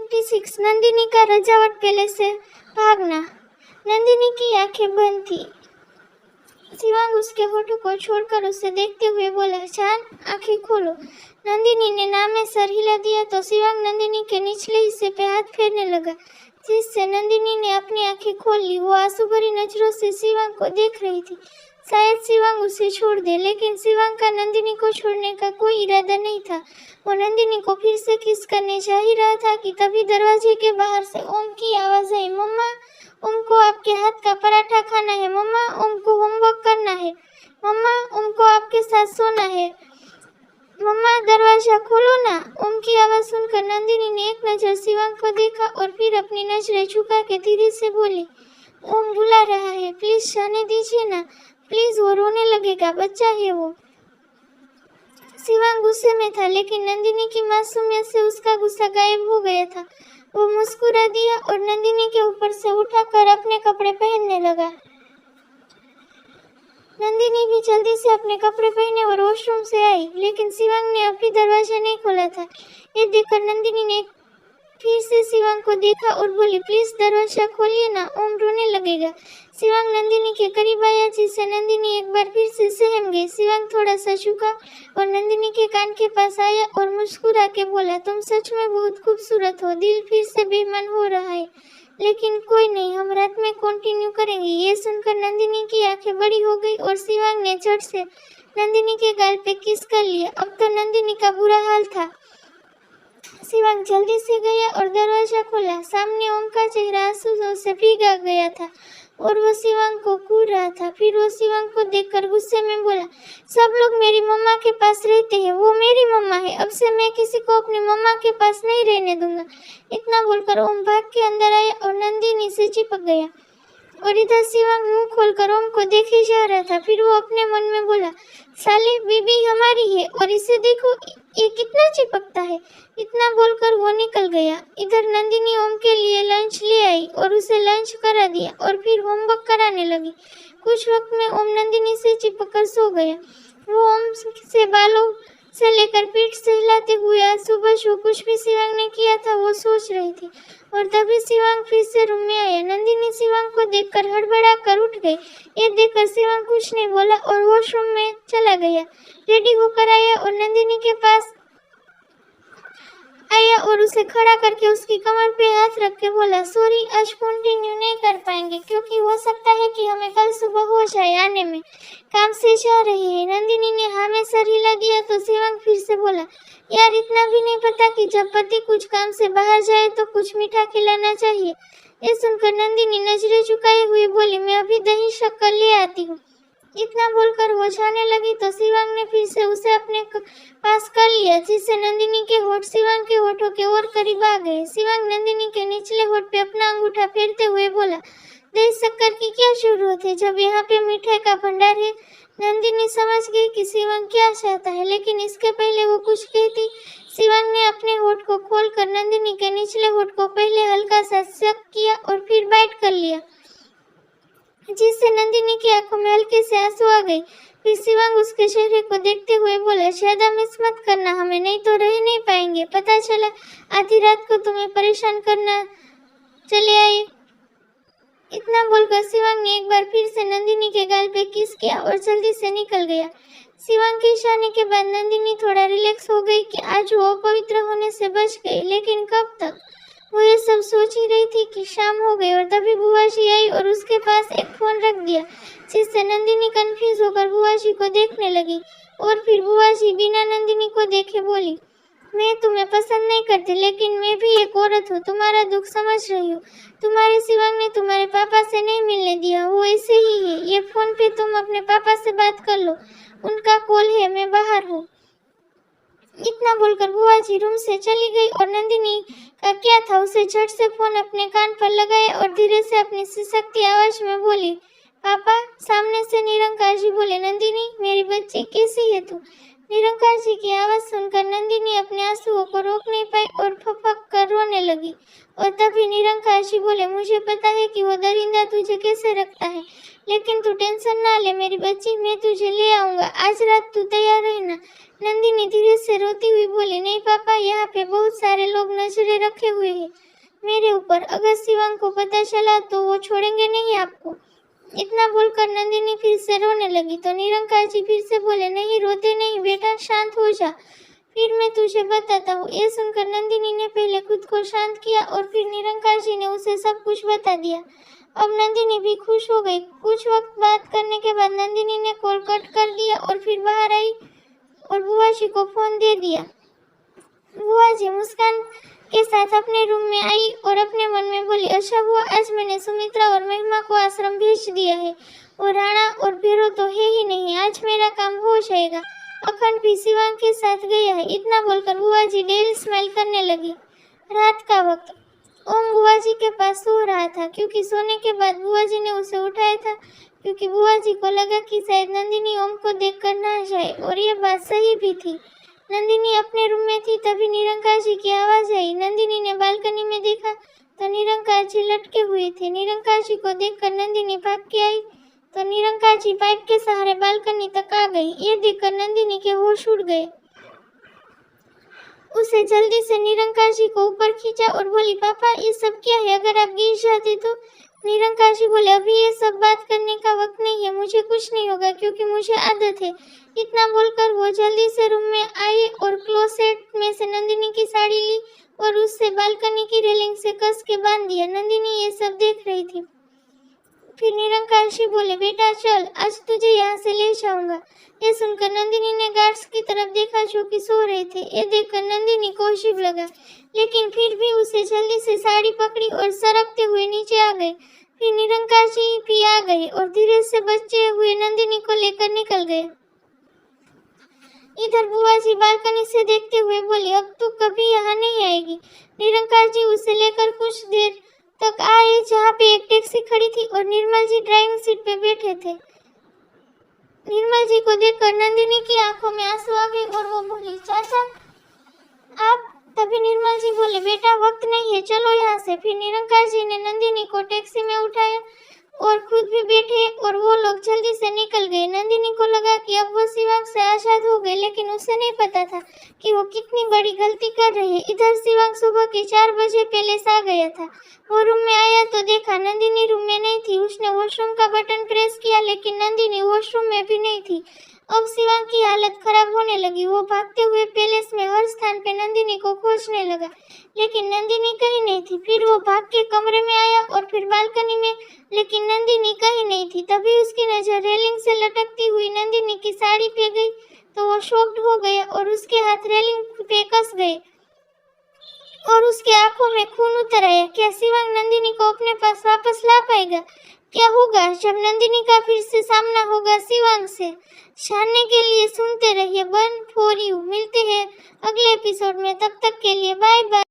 26 नंदिनी का रजावट केले से भागना। नंदिनी की आंखें बंद थी। शिवांग उसके होठों को छोड़कर उसे देखते हुए बोला, जान आंखें खोलो। नंदिनी ने नाम में सर हिला दिया तो शिवांग नंदिनी के निचले हिस्से पे हाथ फेरने लगा, जिससे नंदिनी ने अपनी आंखें खोल ली। वो आंसू भरी नजरों से शिवांग को देख रही थी। शायद शिवांग उसे छोड़ दे, लेकिन शिवांग का नंदिनी को छोड़ने का कोई इरादा नहीं था। वो नंदिनी को फिर से किस करने जा ही रहा था कि तभी दरवाजे के बाहर से ओम की आवाज आई, मम्मा ओम को आपके हाथ का पराठा खाना है, मम्मा ओम को होमवर्क करना है, मम्मा ओम को आपके साथ सोना है, मम्मा दरवाजा खोलो ना। ओम की आवाज सुनकर नंदिनी ने एक नजर शिवांग को देखा और फिर अपनी नजरें झुका के धीरे से बोली, ओम बुला रहा है, प्लीज जाने दीजिए ना, प्लीज वो रोने लगेगा, बच्चा है वो। शिवांग गुस्से में था, लेकिन नंदिनी की मासूमियत से उसका गुस्सा गायब हो गया था। वो मुस्कुरा दिया और नंदिनी के ऊपर से उठाकर अपने कपड़े पहनने लगा। नंदिनी भी जल्दी से अपने कपड़े पहने और वॉशरूम से आई, लेकिन शिवांग ने अभी दरवाजा नहीं खोला था। ये देखकर नंदिनी ने फिर से शिवांग को देखा और बोली, प्लीज दरवाजा खोलिए ना, ओम रोने लगेगा। शिवांग नंदिनी के करीब आया, जिससे नंदिनी एक बार फिर से सहम गई। शिवांग थोड़ा सा झुका और नंदिनी के कान के पास आया और मुस्कुरा के बोला, तुम सच में बहुत खूबसूरत हो, दिल फिर से बेईमान हो रहा है, लेकिन कोई नहीं, हम रात में कंटिन्यू करेंगे। ये सुनकर नंदिनी की आंखें बड़ी हो गई और शिवांग ने झट से नंदिनी के गाल पे किस कर लिया। अब तो नंदिनी का बुरा हाल था। शिवांग जल्दी से गया और दरवाजा खोला। सामने ओम का चेहरा आंसुओं से भीगा गया था और वो शिवांग को घूर रहा था। फिर वो शिवांग को देखकर गुस्से में बोला, सब लोग मेरी मम्मा के पास रहते हैं, वो मेरी मम्मा है, अब से मैं किसी को अपनी मम्मा के पास नहीं रहने दूंगा। इतना बोलकर ओम भाग के अंदर आया और नंदिनी से चिपक गया और इधर शिवांग मुंह खोलकर ओम को देखे जा रहा था। फिर वो अपने मन में बोला, साले बीबी हमारी है और इसे देखो ये कितना चिपकता है। इतना बोलकर वो निकल गया। इधर नंदिनी ओम के लिए लंच ले आई और उसे लंच करा दिया और फिर होमवर्क कराने लगी। कुछ वक्त में ओम नंदिनी से चिपककर सो गया। वो ओम से बालों से लेकर पीठ से हिलाते हुए आज सुबह जो कुछ भी शिवांग ने किया था वो सोच रही थी। और तभी शिवांग फिर से रूम में आया। नंदिनी शिवांग को देखकर हड़बड़ा कर उठ गई। ये देखकर शिवांग कुछ नहीं बोला और वॉशरूम में चला गया। रेडी होकर आया और नंदिनी के पास आया और उसे खड़ा करके उसकी कमर पे हाथ रख के बोला, सॉरी आज कंटिन्यू नहीं कर पाएंगे, क्योंकि हो सकता है कि हमें कल सुबह हो जाए आने में, काम से जा रही है। नंदिनी ने हाँ में सर हिला दिया तो शिवांग फिर से बोला, यार इतना भी नहीं पता कि जब पति कुछ काम से बाहर जाए तो कुछ मीठा खिलाना चाहिए। ये सुनकर नंदिनी नजरें झुकाए हुए बोली, मैं अभी दही शक्कर ले आती हूँ। इतना बोलकर वो जाने लगी तो शिवांग ने फिर से उसे अपने पास कर लिया, जिससे नंदिनी के होठ शिवांग के होठों के और करीब आ गए। शिवांग नंदिनी के निचले होठ पे अपना अंगूठा फेरते हुए बोला, दही शक्कर की क्या जरूरत है जब यहाँ पे मिठाई का भंडार है। नंदिनी समझ गई कि शिवांग क्या चाहता है, लेकिन इसके पहले वो कुछ कहती, शिवांग ने अपने होठ को खोलकर नंदिनी के निचले होठ को पहले हल्का सा शक किया और फिर बाइट कर लिया, जिससे नंदिनी की आंखों में हल्के से आंसू आ गए। फिर शिवांग उसके चेहरे को देखते हुए बोला, ज्यादा मिस मत करना हमें, नहीं तो रह नहीं पाएंगे। पता चला आधी रात को तुम्हें परेशान करना चले आए। इतना बोलकर शिवांग ने एक बार फिर से नंदिनी के गाल पे किस किया और जल्दी से निकल गया। शिवांग के जाने के बाद नंदिनी थोड़ा रिलैक्स हो गई कि आज वो अपवित्र होने से बच गई, लेकिन कब तक। वो ये सब सोच ही रही थी कि शाम हो गई और तभी बुआ जी आई और उसके पास एक फोन रख दिया, जिससे नंदिनी कंफ्यूज होकर बुआ जी को देखने लगी। और फिर बुआ जी बिना नंदिनी को देखे बोली, मैं तुम्हें पसंद नहीं करती, लेकिन मैं भी एक औरत हूँ, तुम्हारा दुख समझ रही हूँ। तुम्हारे शिवांग ने तुम्हारे पापा से नहीं मिलने दिया, वो ऐसे ही है। ये फोन पे तुम अपने पापा से बात कर लो, उनका कॉल है, मैं बाहर हूँ। इतना बोलकर बुआ जी रूम से चली गई और नंदिनी का क्या था, उसे झट से फोन अपने कान पर लगाया और धीरे से अपनी सिसकती आवाज में बोली, पापा। सामने से निरंकार जी बोले, नंदिनी मेरी बच्ची कैसी है तू। निरंकार जी की आवाज सुनकर नंदिनी अपने आंसुओं को रोक नहीं पाई और फपक कर रोने लगी। और तभी निरंकार जी बोले, मुझे पता है कि वो दरिंदा तुझे कैसे रखता है, लेकिन तू टेंशन ना ले मेरी बच्ची, मैं तुझे ले आऊंगा। आज रात तू तैयार रहना। नंदिनी धीरे से रोती हुई बोली, नहीं पापा, यहाँ पे बहुत सारे लोग नजरें रखे हुए हैं मेरे ऊपर। अगर शिवांग को पता चला तो वो छोड़ेंगे नहीं आपको। इतना बोलकर नंदिनी फिर से रोने लगी तो निरंकार जी फिर से बोले, नहीं रोते नहीं बेटा, शांत हो जा, फिर मैं तुझे बताता हूँ। ये सुनकर नंदिनी ने पहले खुद को शांत किया और फिर निरंकार जी ने उसे सब कुछ बता दिया। अब नंदिनी भी खुश हो गई। कुछ वक्त बात करने के बाद नंदिनी ने कॉल कट कर दिया और फिर बाहर आई और बुआ जी को फोन दे दिया। बुआ जी मुस्कान के साथ अपने रूम में आई और अपने मन में बोली, अच्छा हुआ आज मैंने सुमित्रा और महिमा को आश्रम भेज दिया है और राणा और भैरव तो है ही नहीं, आज मेरा काम हो जाएगा। अखंड भी शिवांग के साथ गया है। इतना बोलकर बुआ जी डेल स्माइल करने लगी। रात का वक्त ओम बुआ जी के पास सो रहा था, क्योंकि सोने के बाद बुआ जी ने उसे उठाया था, क्योंकि बुआ जी को लगा कि शायद नंदिनी ओम को देखकर ना जाए, और ये बात सही भी थी। नंदिनी अपने रूम में थी, तभी निरंकार जी की आवाज आई। नंदिनी ने बालकनी में देखा तो निरंकार जी लटके हुए थे। निरंकार जी को देखकर नंदिनी भाग के आई तो निरंकार जी पाइप के सहारे बालकनी तक आ गई। ये देखकर नंदिनी के होश उड़ गए। उसे जल्दी से निरंकार जी को ऊपर खींचा और बोली, पापा ये सब क्या है, अगर आप गिर जाते तो। निरंकार जी बोले, अभी ये सब बात करने का वक्त नहीं है, मुझे कुछ नहीं होगा क्योंकि मुझे आदत है। इतना बोलकर वो जल्दी से रूम में आई और क्लोसेट में से नंदिनी की साड़ी ली और उससे बालकनी की रेलिंग से कस के बांध दिया। नंदिनी ये सब देख रही थी। फिर निरंकार जी बोले, बेटा चल, आज तुझे यहाँ से ले जाऊंगा। ये सुनकर नंदिनी ने गार्ड्स की तरफ देखा जो कि सो रहे थे। ये देखकर नंदिनी को अजीब लगा, लेकिन फिर भी उसे जल्दी से साड़ी पकड़ी और सरकते हुए नीचे आ गए। फिर निरंकार जी भी आ गए और धीरे से बचते हुए नंदिनी को लेकर निकल गए। इधर बुआ जी बालकनी से देखते हुए बोली, अब तू कभी यहाँ नहीं आएगी। निरंकार जी उसे लेकर कुछ देर तक आए जहाँ पे एक टैक्सी खड़ी थी और निर्मल जी ड्राइविंग सीट पे बैठे थे। निर्मल जी को देखकर नंदिनी की आंखों में आंसू आ गए और वो बोली, चाचा आप। तभी निर्मल जी बोले, बेटा वक्त नहीं है, चलो यहाँ से। फिर निरंकार जी ने नंदिनी को टैक्सी में उठाया और खुद भी बैठे और वो लोग जल्दी से निकल गए। नंदिनी को लगा कि अब वो शिवांग से आजाद हो गए, लेकिन उसे नहीं पता था कि वो कितनी बड़ी गलती कर रही है। इधर शिवांग सुबह के 4 बजे पैलेस आ गया था। वो रूम में आया तो देखा नंदिनी रूम में नहीं थी। उसने वॉशरूम का बटन प्रेस किया, लेकिन नंदिनी वॉशरूम में भी नहीं थी। अब शिवांग की हालत खराब होने लगी। वो भागते हुए पैलेस में हर स्थान पे नंदिनी को खोजने लगा, लेकिन नंदिनी कहीं नहीं थी। फिर वो भाग के कमरे में आया और फिर बालकनी में, लेकिन नंदिनी कहीं नहीं थी। तभी उसकी नजर रेलिंग से लटकती हुई नंदिनी की साड़ी पे गई तो वो शॉक्ड हो गया और उसके हाथ रेलिंग पे कस गए और उसके आंखों में खून उतर आया। क्या शिवांग नंदिनी को अपने पास वापस ला पाएगा? क्या होगा जब नंदिनी का फिर से सामना होगा शिवांग से? जानने के लिए सुनते रहिए वन फॉर यू। मिलते हैं अगले एपिसोड में, तब तक के लिए बाय बाय।